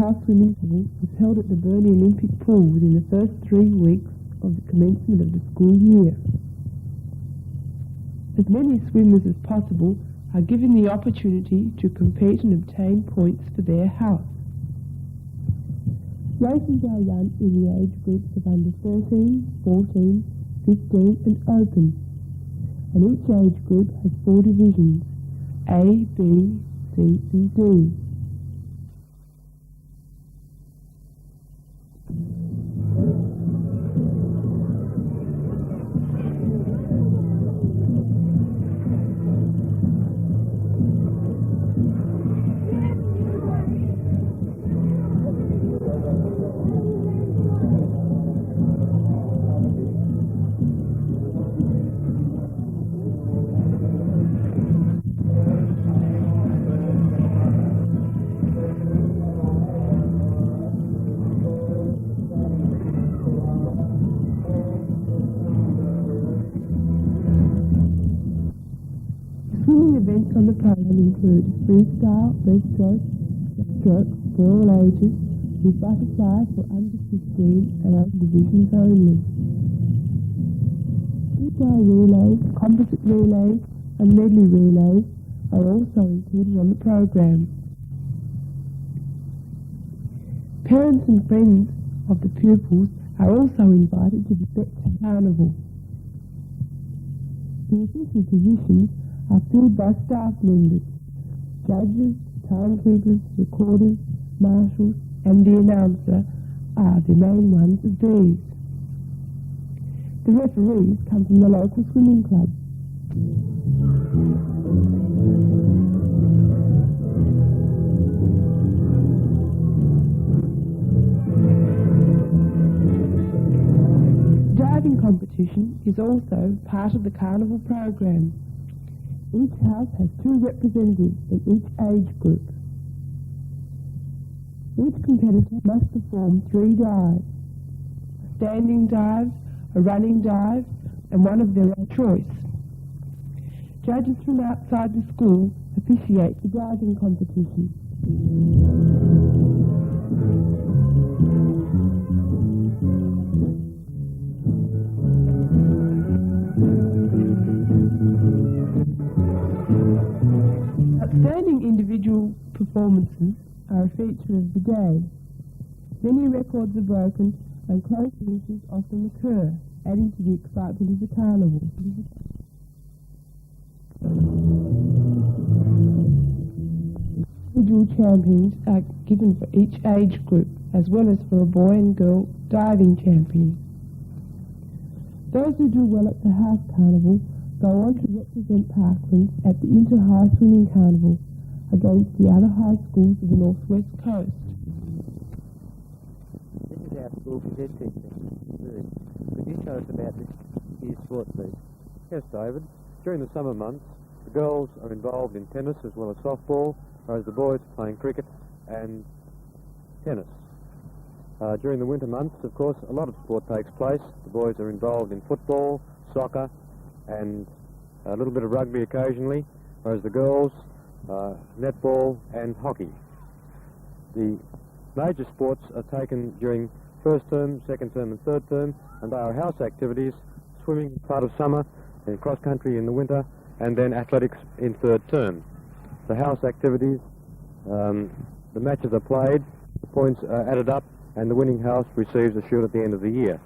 inter-house swimming pool was held at the Burnie Olympic Pool within the first 3 weeks of the commencement of the school year. As many swimmers as possible are given the opportunity to compete and obtain points for their house. Races are run in the age groups of under 13, 14, 15 and open, and each age group has 4 divisions, A, B, C and D. Swimming events on the program include freestyle, breaststroke, stroke for all ages, with butterfly for under 15 and other divisions only. Speedway relays, composite relays and medley relays are also included on the program. Parents and friends of the pupils are also invited to the Better Carnival. The official positions are filled by staff members, judges, timekeepers, recorders, marshals and the announcer are the main ones of these. The referees come from the local swimming club. Diving competition is also part of the carnival program. Each house has 2 representatives in each age group. Each competitor must perform 3 dives: a standing dive, a running dive, and one of their own choice. Judges from outside the school officiate the diving competition. Outstanding individual performances are a feature of the day. Many records are broken and close finishes often occur, adding to the excitement of the carnival. Individual champions are given for each age group, as well as for a boy and girl diving champion. Those who do well at the house carnival go on to represent Parklands at the inter-high swimming carnival against the other high schools of the northwest coast. This is our school cadet section. Could you tell us about this year's sport, please? Yes, David. During the summer months, the girls are involved in tennis as well as softball, whereas the boys are playing cricket and tennis. During the winter months, of course, a lot of sport takes place. The boys are involved in football, soccer, and a little bit of rugby occasionally, whereas the girls, netball and hockey. The major sports are taken during first term, second term and third term, and they are house activities: swimming part of summer, and cross country in the winter, and then athletics in third term. The house activities, the matches are played, the points are added up, and the winning house receives a shoot at the end of the year.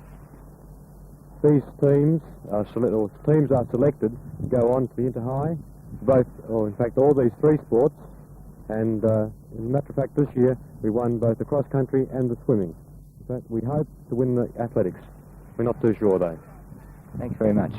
These teams are selected to go on to the inter-high, in fact all these 3 sports, and as a matter of fact this year we won both the cross country and the swimming. In fact, we hope to win the athletics. We're not too sure though. Thanks very much.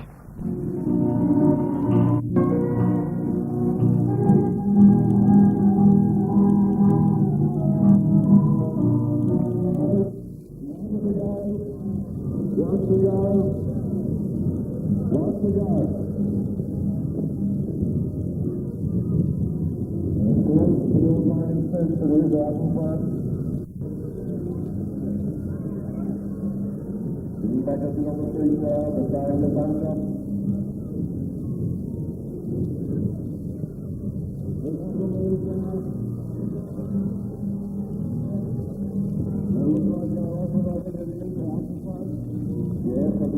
The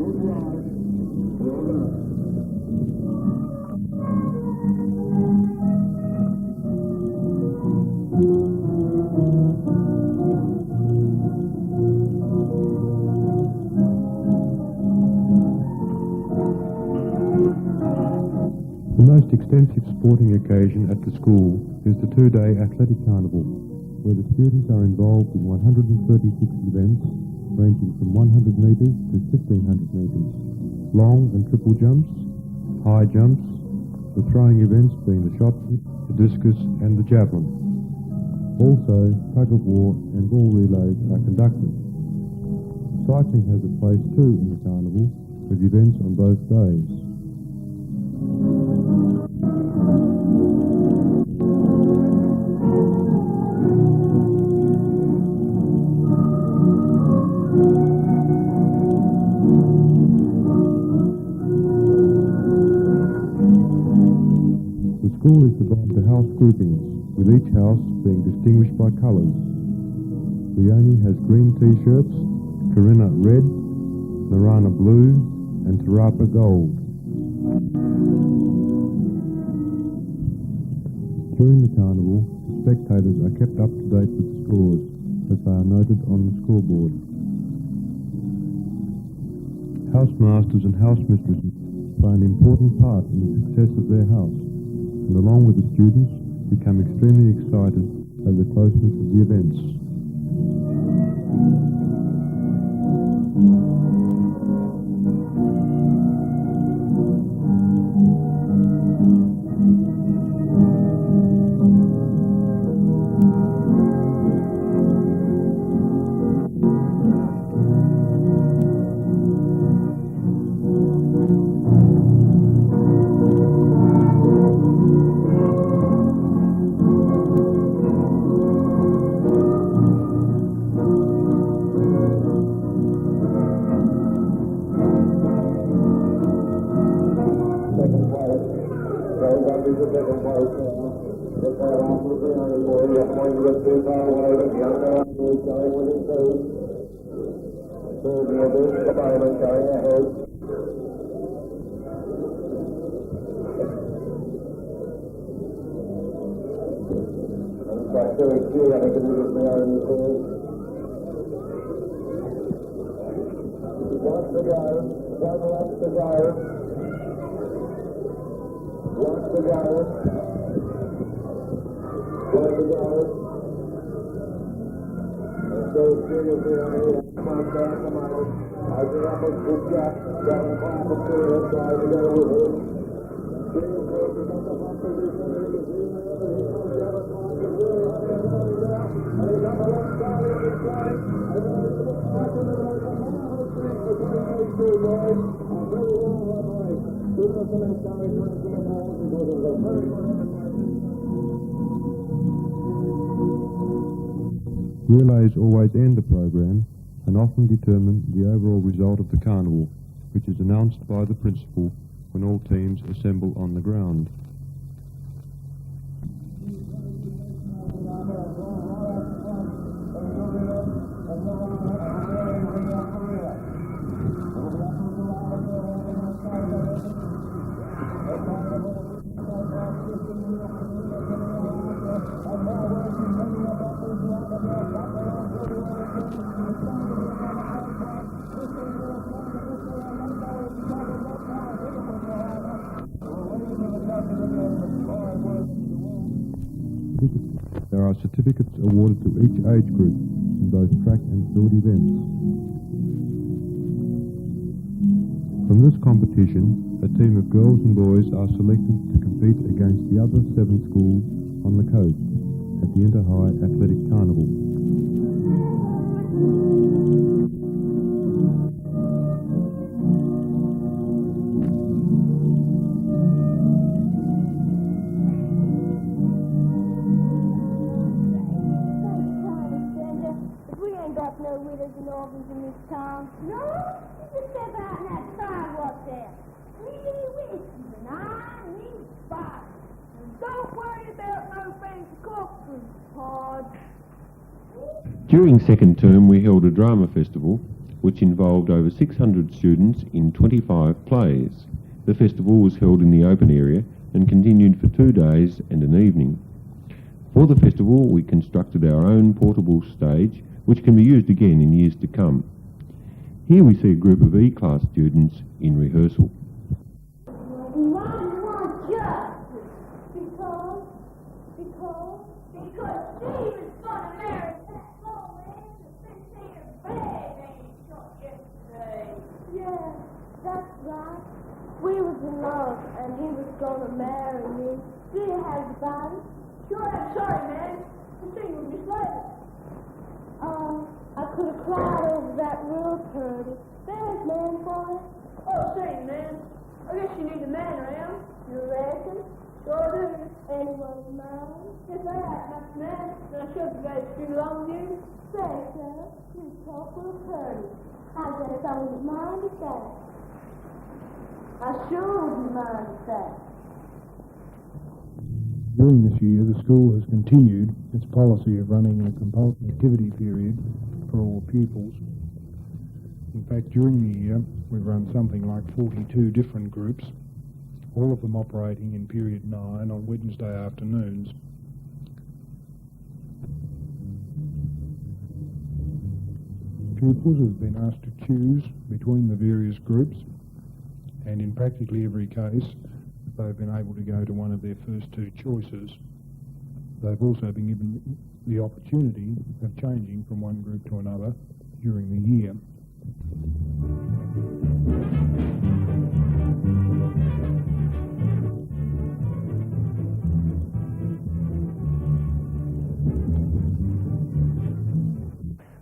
most extensive sporting occasion at the school is the two-day athletic carnival, where the students are involved in 136 events ranging from 100 metres to 1,500 metres, long and triple jumps, high jumps, the throwing events being the shot put, the discus and the javelin. Also, tug-of-war and ball relays are conducted. Cycling has a place too in the carnival, with events on both days. The school is divided into house groupings, with each house being distinguished by colours. Leonie has green t-shirts, Corinna red, Narana blue, and Tarapa gold. During the carnival, the spectators are kept up to date with the scores, as they are noted on the scoreboard. Housemasters and housemistresses play an important part in the success of their house, and along with the students, become extremely excited over the closeness of the events. Relays always end the program and often determine the overall result of the carnival, which is announced by the principal when all teams assemble on the ground. There are certificates awarded to each age group in both track and field events. From this competition, a team of girls and boys are selected to compete against the other 7 schools on the coast at the Inter-High Athletic Carnival. During second term, we held a drama festival which involved over 600 students in 25 plays. The festival was held in the open area and continued for 2 days and an evening. For the festival, we constructed our own portable stage, which can be used again in years to come. Here we see a group of E-class students in rehearsal. That's right. We was in love, and he was going to marry me. Do you have the body? Sure, I'm sorry, man. The thing was misled. I could have cried over that real pretty. There's man for you. Oh, say, man. I guess you need a man around. You reckon? Sure do. Anyone's mine? If I had enough man, then I should have guys too long, you. Say, sir, you talk real pretty. I guess I wouldn't mind if that. I sure wouldn't mind if that. During this year, the school has continued its policy of running a compulsory activity period for all pupils. In fact, during the year, we've run something like 42 different groups, all of them operating in period 9 on Wednesday afternoons. Pupils have been asked to choose between the various groups, and in practically every case, they've been able to go to one of their first 2 choices. They've also been given the opportunity of changing from one group to another during the year.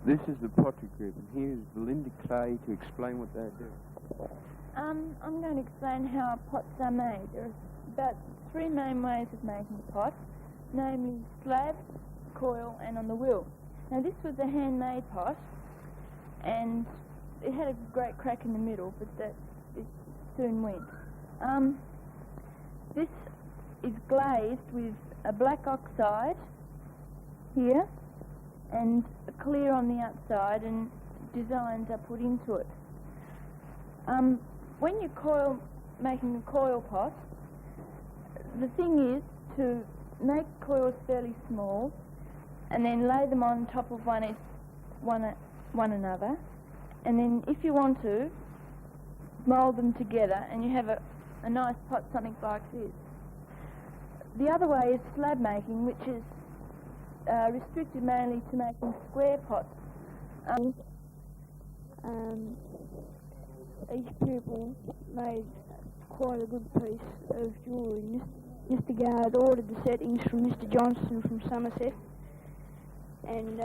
This is the pottery group, and here's Belinda Clay to explain what they do. I'm going to explain how pots are made. There are about 3 main ways of making a pot, namely slab, coil, and on the wheel. Now this was a handmade pot, and it had a great crack in the middle, but it soon went. This is glazed with a black oxide here, and a clear on the outside, and designs are put into it. When you're making a coil pot, the thing is to make coils fairly small and then lay them on top of one another, and then if you want to, mould them together and you have a nice pot, something like this. The other way is slab making, which is restricted mainly to making square pots. Each pupil made quite a good piece of jewellery. Mr. Gard ordered the settings from Mr. Johnston from Somerset, and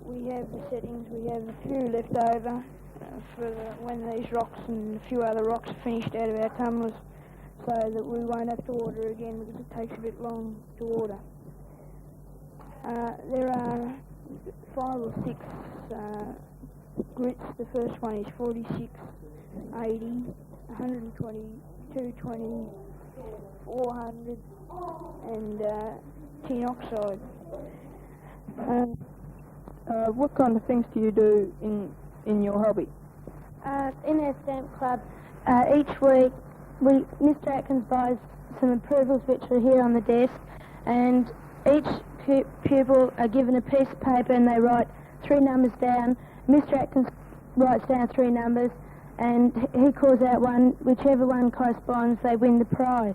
we have the settings. We have a few left over for when these rocks and a few other rocks are finished out of our tumblers, so that we won't have to order again because it takes a bit long to order. There are 5 or 6 grits. The first one is 46, 80, 120, 220, 400, and tin oxide. What kind of things do you do in your hobby? In our stamp club, each week Mr. Atkins buys some approvals which are here on the desk, and each pupil are given a piece of paper and they write 3 numbers down. Mr. Atkins writes down 3 numbers, and he calls out one. Whichever one corresponds, they win the prize.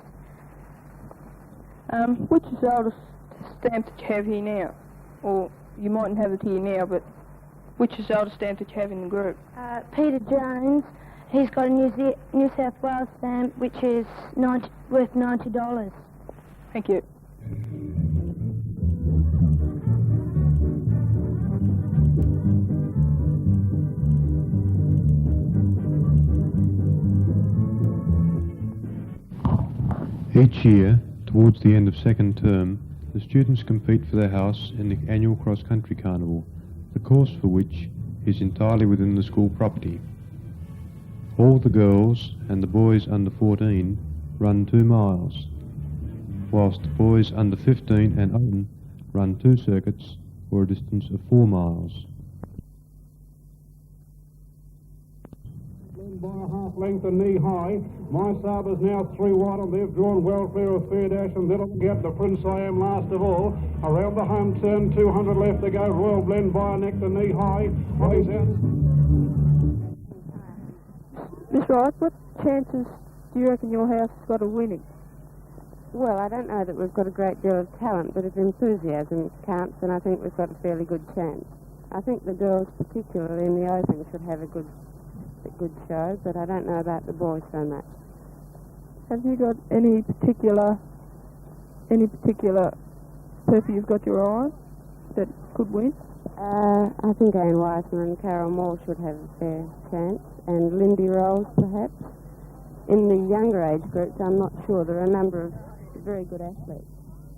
Which is the oldest stamp that you have here now? Or you mightn't have it here now, but which is the oldest stamp that you have in the group? Peter Jones, he's got a New South Wales stamp which is worth $90. Thank you. Each year, towards the end of second term, the students compete for their house in the annual cross-country carnival, the course for which is entirely within the school property. All the girls and the boys under 14 run 2 miles, whilst the boys under 15 and older run 2 circuits for a distance of 4 miles. By a half length and knee high. My Saber's now 3 wide and they've drawn well clear of Fair Dash and that'll get the Prince I Am last of all. Around the home turn, 200 left to go. Royal Blend by a neck to knee high. He's out. Miss Rice, what chances do you reckon your house has got of winning? Well, I don't know that we've got a great deal of talent, but if enthusiasm counts, then I think we've got a fairly good chance. I think the girls, particularly in the Open, should have a good show, but I don't know about the boys so much. Have you got any particular person you've got your eye on that could win? I think Anne Wiseman and Carol Moore should have a fair chance, and Lindy Rolls perhaps. In the younger age groups, I'm not sure. There are a number of very good athletes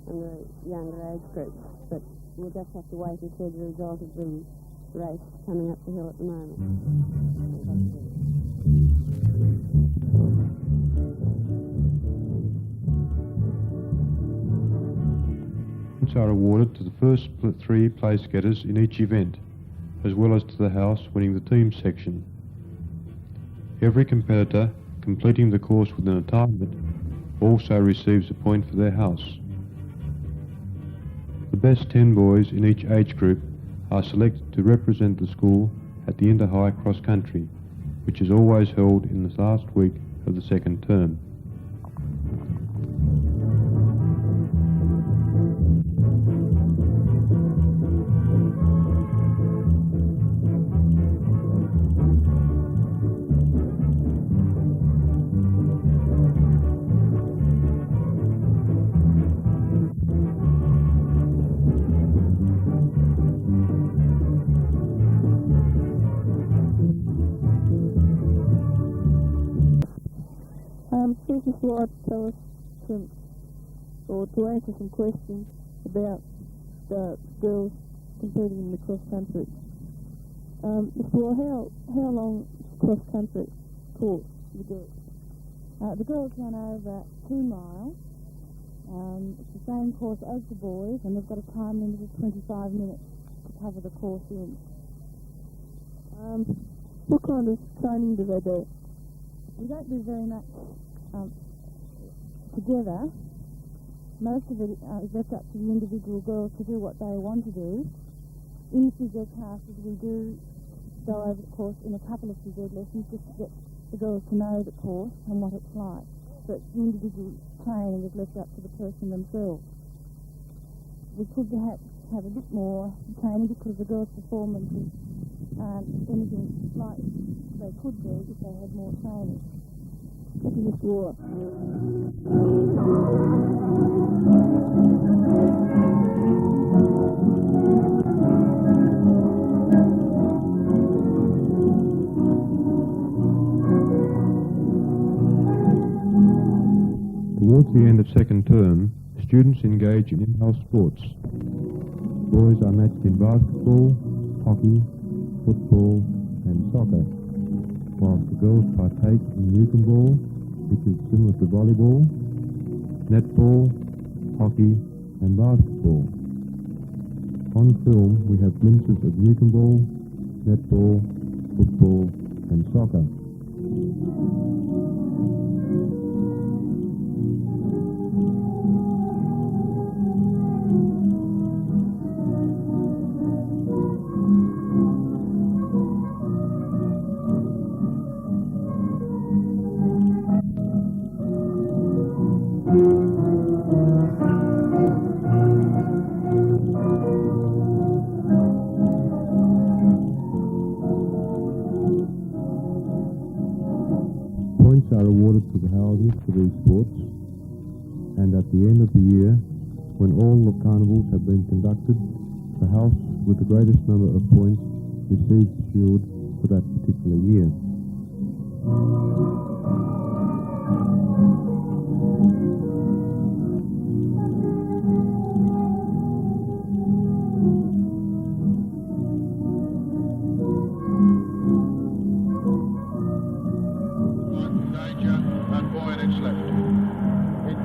in the younger age groups, but we'll just have to wait and see the result of the race coming up the hill at the moment. Points are awarded to the first 3 place getters in each event, as well as to the house winning the team section. Every competitor completing the course within a time limit also receives a point for their house. The best 10 boys in each age group are selected to represent the school at the Inter-High Cross Country, which is always held in the last week of the second term. Please just like to tell us to answer some questions about the girls competing in the cross country. How long is cross country course for the girls? The girls run over 2 miles. It's the same course as the boys, and they've got a time limit of 25 minutes to cover the course in. What kind of training do they do? We don't do very much together. Most of it is left up to the individual girls to do what they want to do. In physio classes, we do go over the course in a couple of physio lessons just to get the girls to know the course and what it's like. But the individual training is left up to the person themselves. We could perhaps have a bit more training because the girls' performances aren't anything like they could be if they had more training. Thank you, Mr. Waller. Towards the end of second term, students engage in in-house sports. Boys are matched in basketball, hockey, football and soccer, whilst the girls partake in Newcomb ball, which is similar to volleyball, netball, hockey and basketball. On film we have glimpses of Newcomb ball, netball, football and soccer. Points are awarded to the houses for these sports, and at the end of the year, when all the carnivals have been conducted, the house with the greatest number of points receives the shield for that particular year.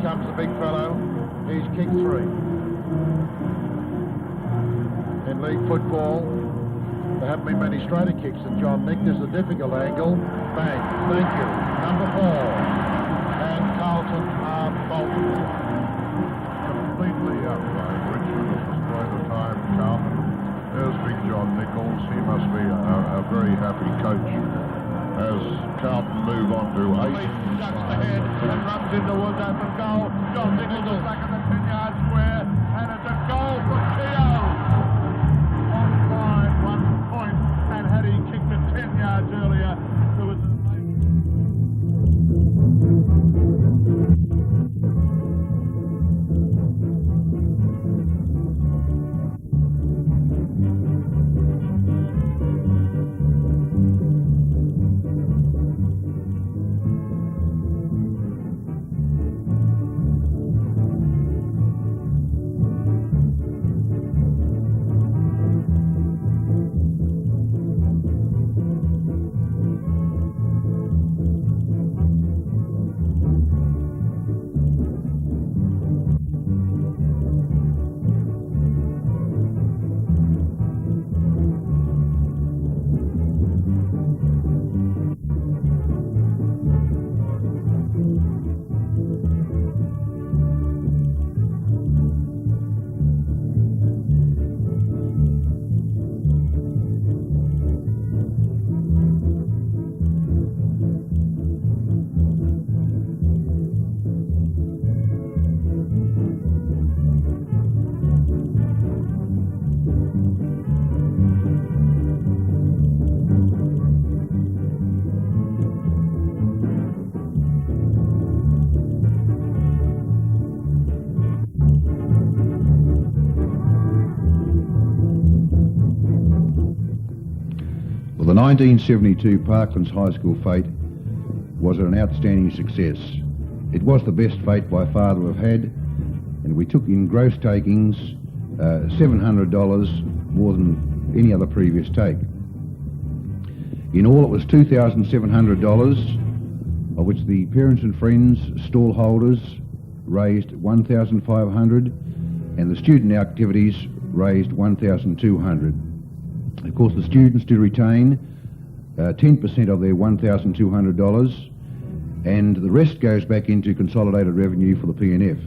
Comes the big fellow. He's kicked 3. In league football, There haven't been many straighter kicks than John Nick. This is a difficult angle. Bang. Thank you. Number 4. And Carlton Bolton. Completely outside. Richard has destroyed the time. Carlton. There's Big John Nichols. He must be a very happy coach as Carlton move on to 8. Ducks ahead and runs in towards open goal. John Nichols is back in the 10-yard square, and it's a goal for Keogh. Onside, 1 point, and had he kicked it 10 yards earlier, there was The 1972 Parklands High School fete was an outstanding success. It was the best fete by far that we've had, and we took in gross takings $700 more than any other previous take. In all it was $2,700, of which the parents and friends, stall holders raised $1,500 and the student activities raised $1,200. Of course, the students do retain 10% of their $1,200, and the rest goes back into consolidated revenue for the P&F.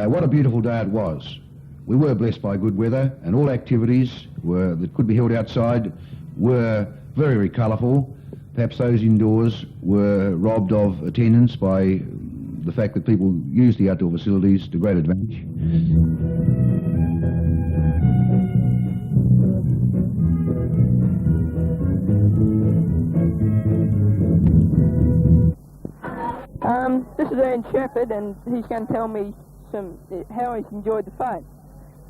What a beautiful day it was. We were blessed by good weather, and all activities that could be held outside were very, very colourful. Perhaps those indoors were robbed of attendance by the fact that people use the outdoor facilities to great advantage. This is Ian Shepherd, and he's going to tell me how he's enjoyed the fete.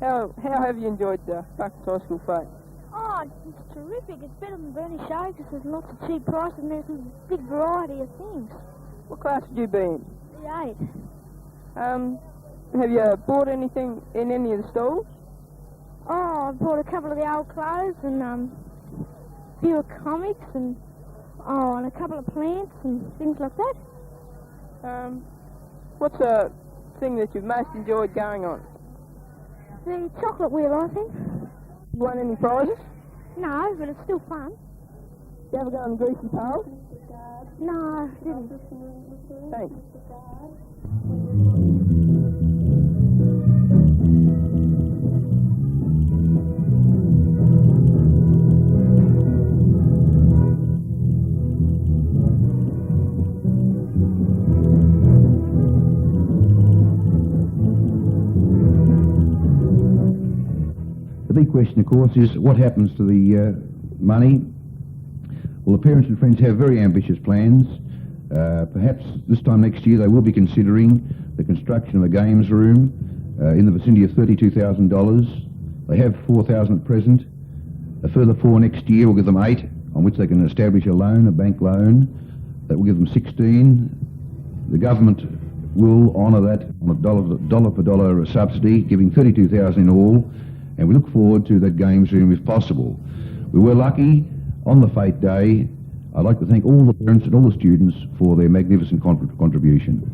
How have you enjoyed the Parklands High School fete? Oh, it's terrific. It's better than Burnie Show because there's lots of cheap prices and there's a big variety of things. What class did you be in? The 8. Have you bought anything in any of the stalls? Oh, I bought a couple of the old clothes and a few of comics and a couple of plants and things like that. What's the thing that you've most enjoyed going on? The chocolate wheel, I think. Won any prizes? No, but it's still fun. Did you ever go on the greasy pole? No, I didn't. Thanks. The big question, of course, is what happens to the money? Well, the parents and friends have very ambitious plans. Perhaps this time next year they will be considering the construction of a games room in the vicinity of $32,000. They have $4,000 at present. A further $4,000 next year will give them $8,000, on which they can establish a loan, a bank loan. That will give them $16,000. The government will honour that on a dollar for dollar subsidy, giving $32,000 in all. And we look forward to that games room if possible. We were lucky on the fete day. I'd like to thank all the parents and all the students for their magnificent contribution.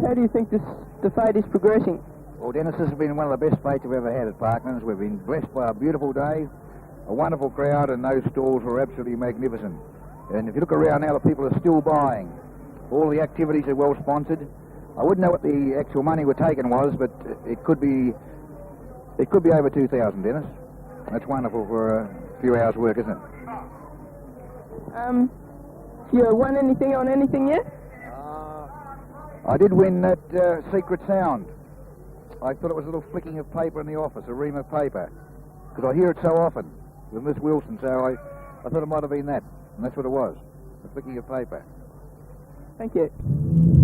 How do you think the fete is progressing? Well, Dennis, this has been one of the best fetes we've ever had at Parklands. We've been blessed by a beautiful day, a wonderful crowd, and those stalls were absolutely magnificent. And if you look around now, the people are still buying. All the activities are well sponsored. I wouldn't know what the actual money we're taking was, but it could be over 2,000, Dennis. That's wonderful for a few hours' work, isn't it? You won anything on anything yet? I did win that secret sound. I thought it was a little flicking of paper in the office, a ream of paper, because I hear it so often with Miss Wilson, so I thought it might have been that, and that's what it was, a flicking of paper. Thank you.